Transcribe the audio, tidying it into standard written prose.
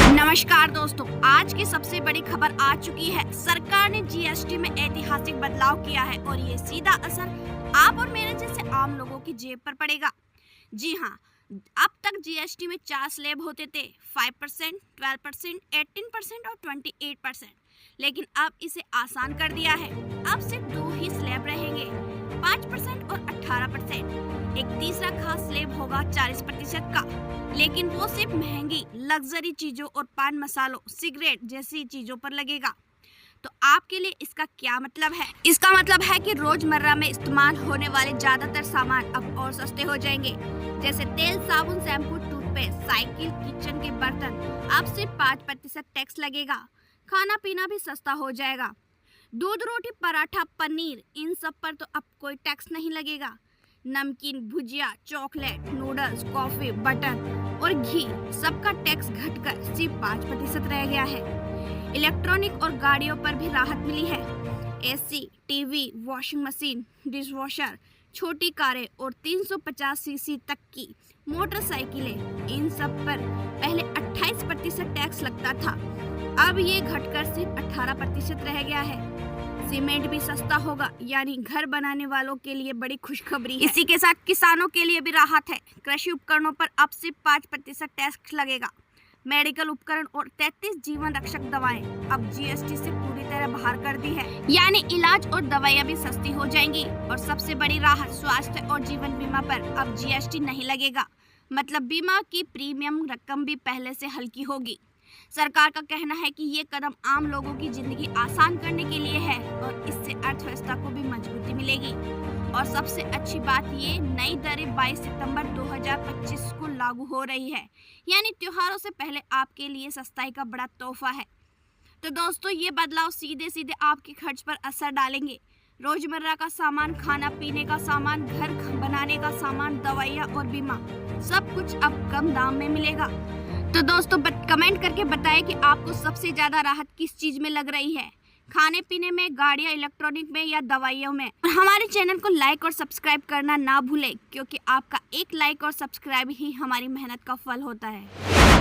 नमस्कार दोस्तों, आज की सबसे बड़ी खबर आ चुकी है। सरकार ने जीएसटी में ऐतिहासिक बदलाव किया है और ये सीधा असर आप और मेरे जैसे आम लोगों की जेब पर पड़ेगा। जी हाँ, अब तक जीएसटी में 4 स्लैब होते थे, 5%, 12%, 18% और 28%। लेकिन अब इसे आसान कर दिया है। अब सिर्फ 2 ही स्लैब रहेंगे, 5% और 18%। एक तीसरा खास स्लैब होगा 40% का, लेकिन वो सिर्फ महंगी लग्जरी चीजों और पान मसालों, सिगरेट जैसी चीजों पर लगेगा। तो आपके लिए इसका क्या मतलब है? इसका मतलब है कि रोजमर्रा में इस्तेमाल होने वाले ज्यादातर सामान अब और सस्ते हो जाएंगे, जैसे तेल, साबुन, शैम्पू, टूथपेस्ट, साइकिल, किचन के बर्तन। अब सिर्फ 5% टैक्स लगेगा। खाना पीना भी सस्ता हो जाएगा। दूध, रोटी, पराठा, पनीर, इन सब पर तो अब कोई टैक्स नहीं लगेगा। नमकीन, भुजिया, चॉकलेट, नूडल्स, कॉफी, बटर और घी, सबका टैक्स घटकर सिर्फ 5% रह गया है। इलेक्ट्रॉनिक और गाड़ियों पर भी राहत मिली है। AC, TV, washing machine, dishwasher, छोटी कारें और 350 सीसी तक की मोटरसाइकिलें, इन सब पर पहले 28% टैक्स लगता था। अब ये घटकर सिर्फ 18% रह गया है। सीमेंट भी सस्ता होगा, यानी घर बनाने वालों के लिए बड़ी खुशखबरी है। इसी के साथ किसानों के लिए भी राहत है। कृषि उपकरणों पर अब सिर्फ 5% टैक्स लगेगा। मेडिकल उपकरण और 33 जीवन रक्षक दवाएं अब जीएसटी से पूरी तरह बाहर कर दी है, यानी इलाज और दवाइयां भी सस्ती हो जाएंगी। और सबसे बड़ी राहत, स्वास्थ्य और जीवन बीमा पर अब जीएसटी नहीं लगेगा। मतलब बीमा की प्रीमियम रकम भी पहले से हल्की होगी। सरकार का कहना है कि ये कदम आम लोगों की जिंदगी आसान करने के लिए है और इससे अर्थव्यवस्था को भी मजबूती मिलेगी। और सबसे अच्छी बात, ये नई दरें 22 सितंबर 2025 को लागू हो रही है, यानी त्योहारों से पहले आपके लिए सस्ताई का बड़ा तोहफा है। तो दोस्तों, ये बदलाव सीधे सीधे आपके खर्च पर असर डालेंगे। रोजमर्रा का सामान, खाना पीने का सामान, घर बनाने का सामान, दवाइयाँ और बीमा, सब कुछ अब कम दाम में मिलेगा। तो दोस्तों, कमेंट करके बताएं कि आपको सबसे ज्यादा राहत किस चीज में लग रही है, खाने पीने में, गाड़ियाँ, इलेक्ट्रॉनिक में या दवाइयों में। और हमारे चैनल को लाइक और सब्सक्राइब करना ना भूलें, क्योंकि आपका एक लाइक और सब्सक्राइब ही हमारी मेहनत का फल होता है।